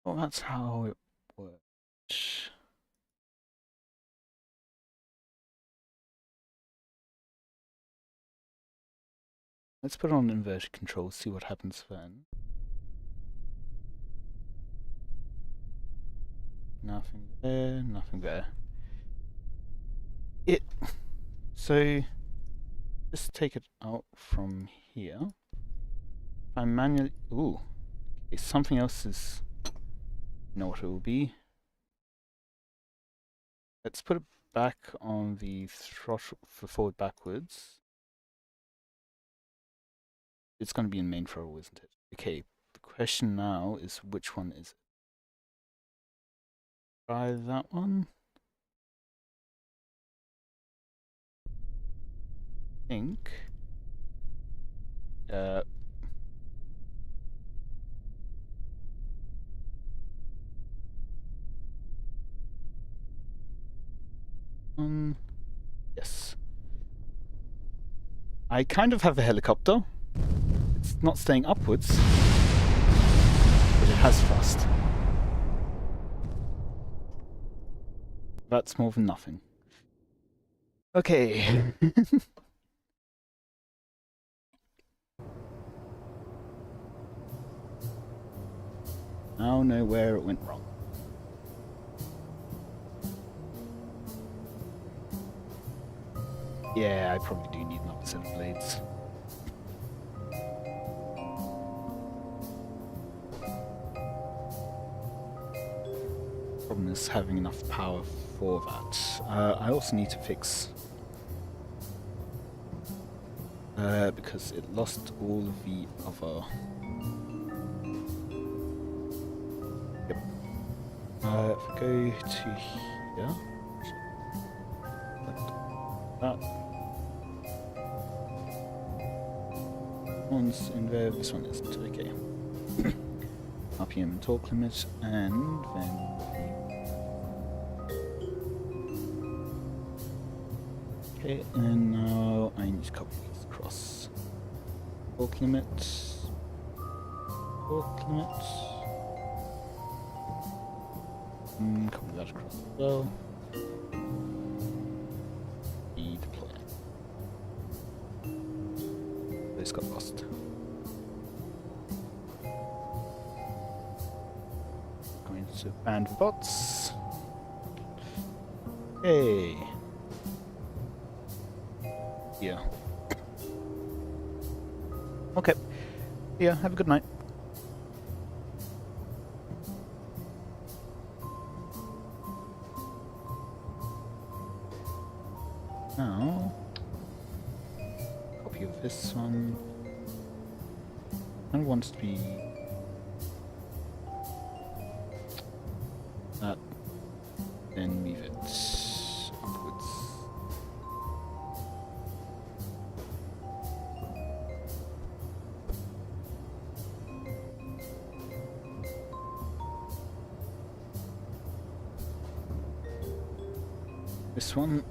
Well, that's how it works. Let's put on inverted control, see what happens then. Nothing there, nothing there. So, just take it out from here. If I manually, ooh, okay, something else is, you know what it will be. Let's put it back on the throttle for forward backwards. It's going to be in main throttle, isn't it? Okay, the question now is which one is it? Try that one. I think. Yes. I kind of have a helicopter. It's not staying upwards, but it has thrust. That's more than nothing. Okay. now know where it went wrong. Yeah, I probably do need another set of blades. Problem is having enough power for that. I also need to fix because it lost all of the other. Yep. If I go to here, that one's in there. This one isn't. Okay. RPM and torque limit, and then. Okay, and now I need to copy these across. Torque limit. Torque limit. Copy that across as well. Deploy. This got lost. Going to band of bots. Hey. Yeah. Okay. Yeah, have a good night. Now, copy of this one. I want it to be that, then move it upwards. This one,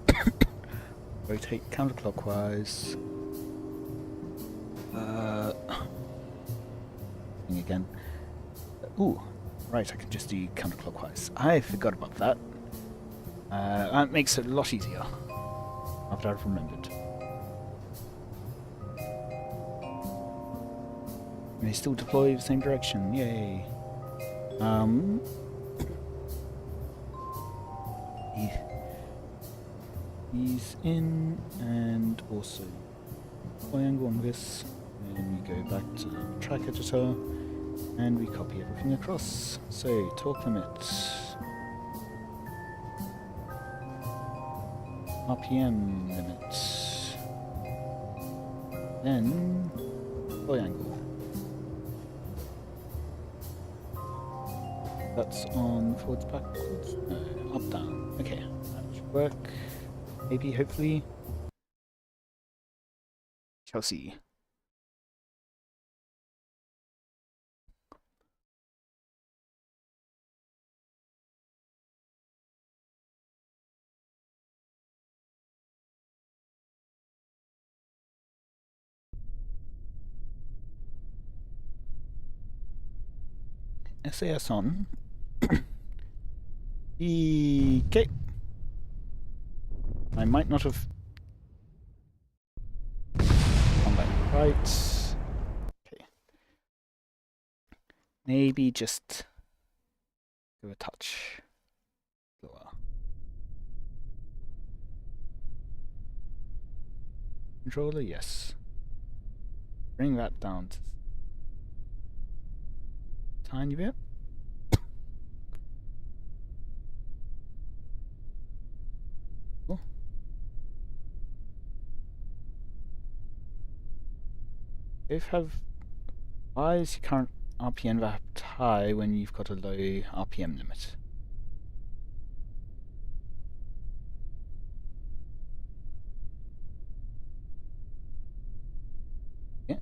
rotate counterclockwise. Again. Ooh, right, I can just do counterclockwise. I forgot about that. That makes it a lot easier after I've remembered. They still deploy the same direction, yay! He's in, and also triangle on this. Then we go back to the track editor, and we copy everything across. So, torque limit, RPM limit, then triangle. That's on forwards, backwards, no, up, down. Okay, that should work. Maybe, hopefully. Shall see. SAS on. Okay. I might not have gone back right. Okay. Maybe just go a touch lower. Controller, yes. Bring that down to a tiny bit. Cool. Why is your current RPM that high when you've got a low RPM limit? Yeah.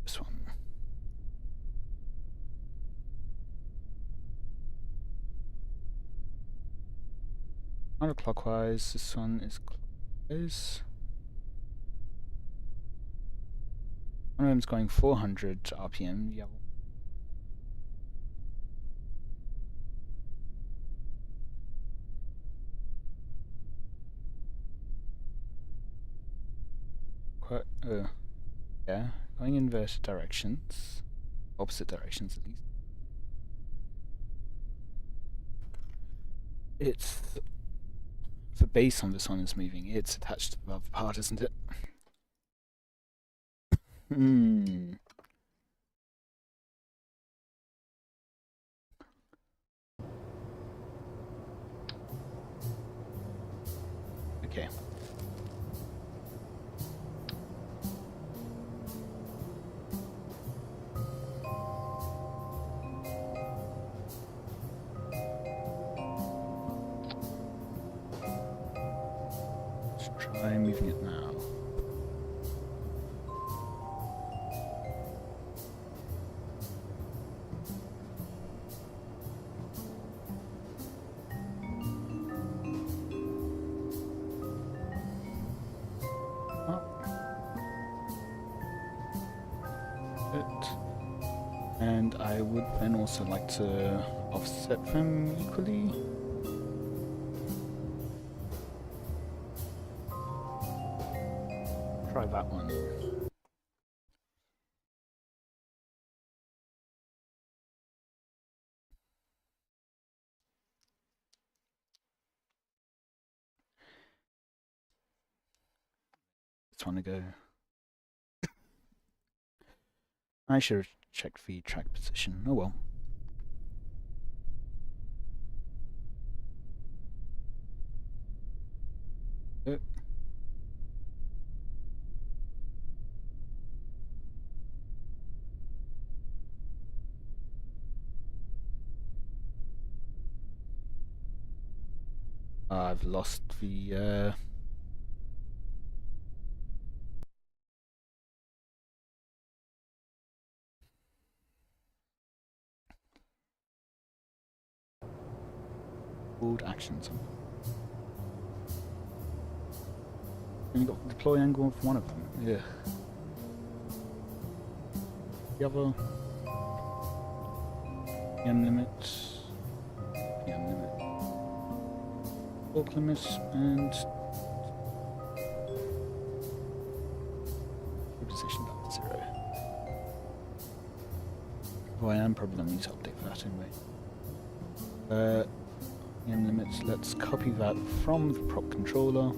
This one. Counterclockwise, this one is clockwise. One of them's going 400 RPM, the other. yeah, going inverted directions, opposite directions at least. It's the base on this one is moving. It's attached to the other part, isn't it? Hmm. Okay. Let's try moving it now. And I would then also like to offset them equally. Try that one. Just want to go. I should have checked the track position. Oh well. I've lost the called actions. Only got the deploy angle of one of them. Yeah. The other PM limit, torque limit, and position down to 0. Well, I am probably going to need to update that anyway. PM limits, let's copy that from the prop controller.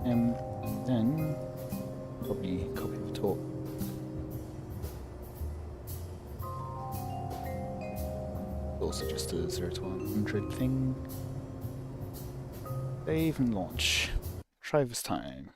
And then probably copy the torque. Also just a 0 to 100 thing. Save and launch. Try this time.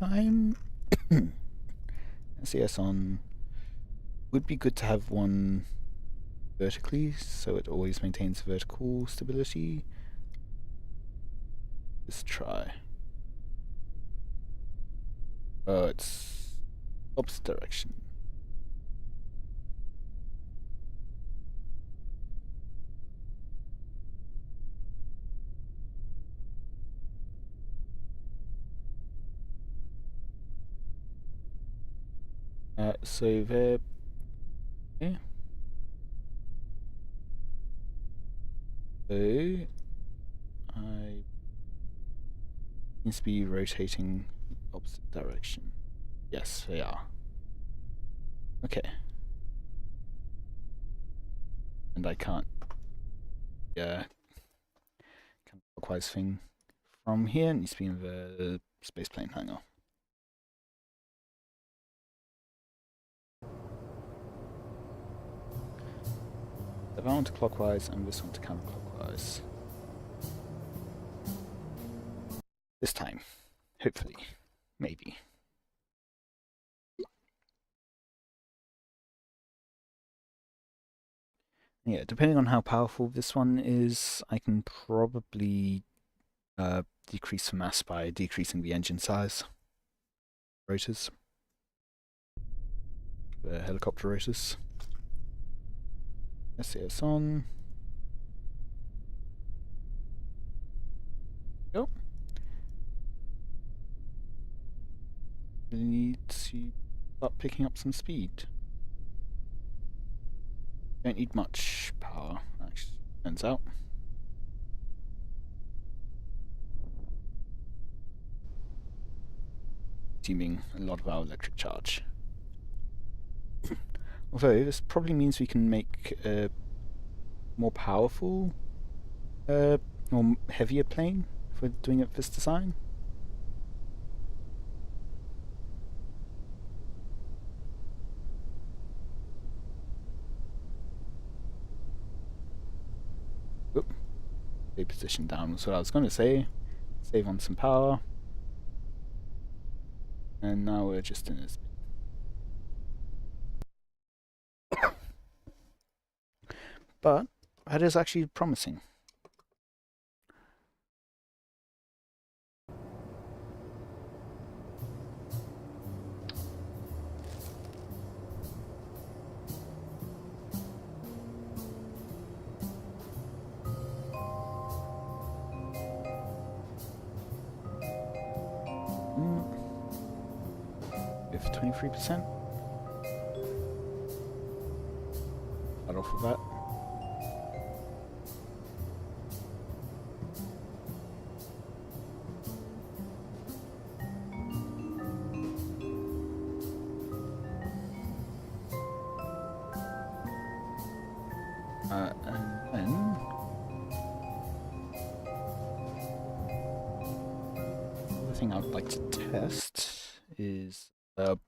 Time. SES on. Would be good to have one vertically, so it always maintains vertical stability. Let's try. Oh, it's opposite direction. So there. Okay. So I needs to be rotating opposite direction. Yes, they are. Okay. And I can't. Yeah. Clockwise thing from here. It needs to be in the spaceplane hangar. That one to clockwise and this one to counterclockwise. This time. Hopefully. Maybe. Yeah, depending on how powerful this one is, I can probably decrease the mass by decreasing the engine size. Rotors. helicopter rotors. SAS on. Go. We need to start picking up some speed. Don't need much power, actually, turns out. Consuming a lot of our electric charge. Although this probably means we can make a more powerful, or heavier plane if we're doing it this design. Oop. Stay position down was what I was going to say. Save on some power. And now we're just in this. But that is actually promising. With 23%. Start off with that. And then the thing I would like to test is something.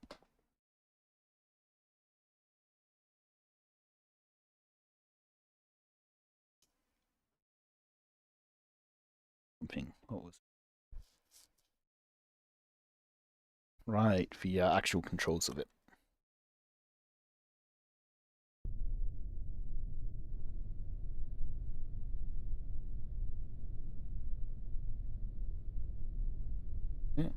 What was right, the actual controls of it. Yeah,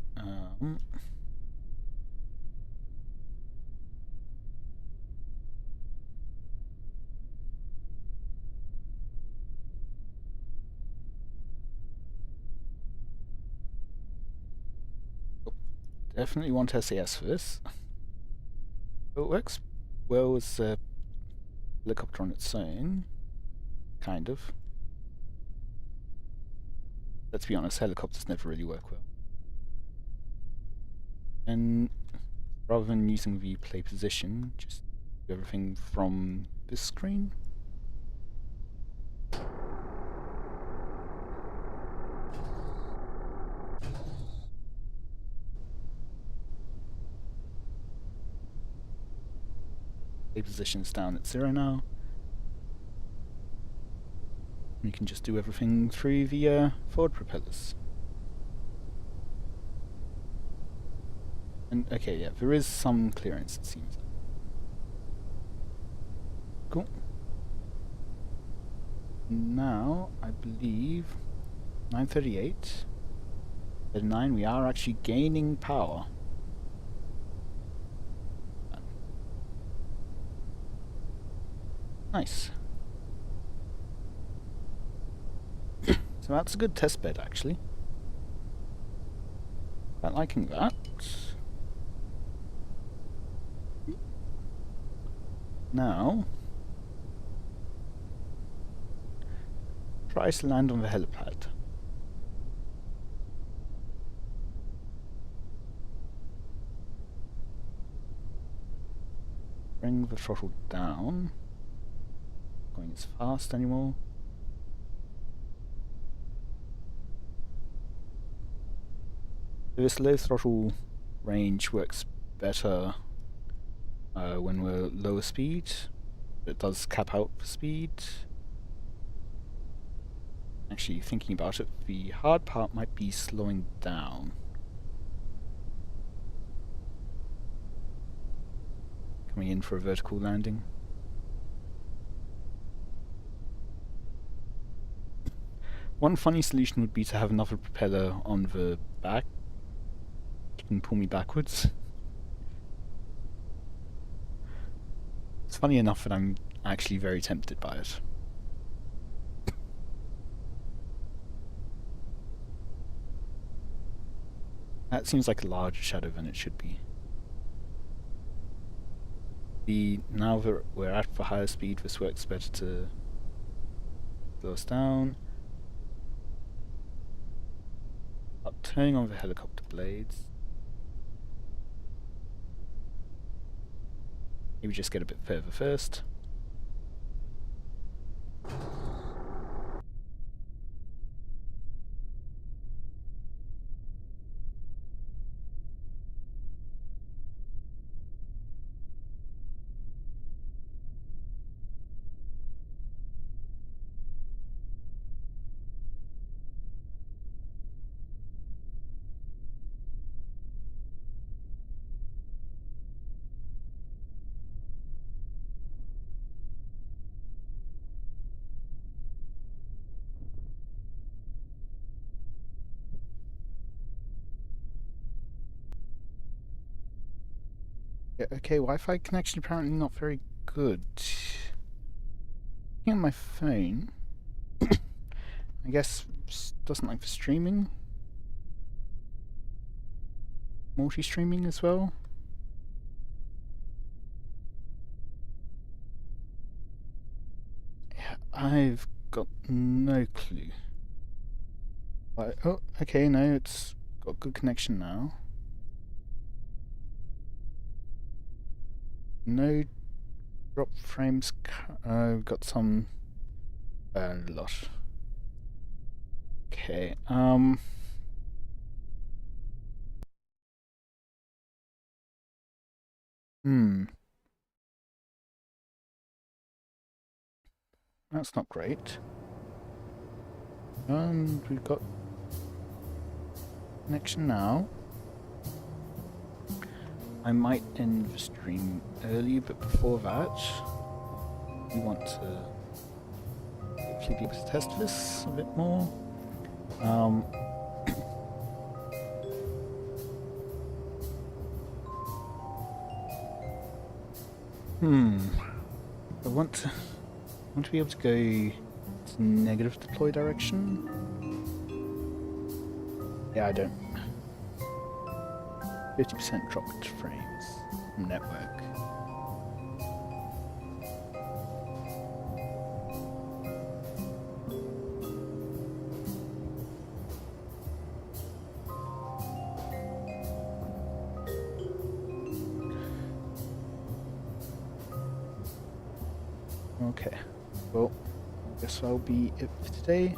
definitely want SAS for this. It works well as a helicopter on its own, kind of. Let's be honest, helicopters never really work well. And rather than using the play position, just do everything from this screen. Play position's down at 0 now. We can just do everything through the forward propellers. And okay, yeah, there is some clearance, it seems. Cool. Now, I believe 938. At 9, we are actually gaining power. Nice. So that's a good test bed, actually. Quite liking that. Now, try to land on the helipad. Bring the throttle down. Not going as fast anymore. This low throttle range works better when we're lower speed. It does cap out for speed. Actually, thinking about it, the hard part might be slowing down. Coming in for a vertical landing. One funny solution would be to have another propeller on the back. It can pull me backwards. funny enough that I'm actually very tempted by it. That seems like a larger shadow than it should be. Now that we're at for higher speed, this works better to slow us down. Turning on the helicopter blades. Maybe just get a bit further first. Yeah, okay, Wi-Fi connection apparently not very good. Looking at my phone, I guess doesn't like the streaming. Multi-streaming as well. Yeah, I've got no clue. Oh, okay, no, it's got good connection now. No drop frames. Got some. A lot. Okay. That's not great. And we've got connection now. I might end the stream early, but before that, we want to hopefully be able to test this a bit more. I want to be able to go to negative deploy direction. Yeah, I don't. 50% dropped frames from network. Okay, well, I guess that'll be it for today.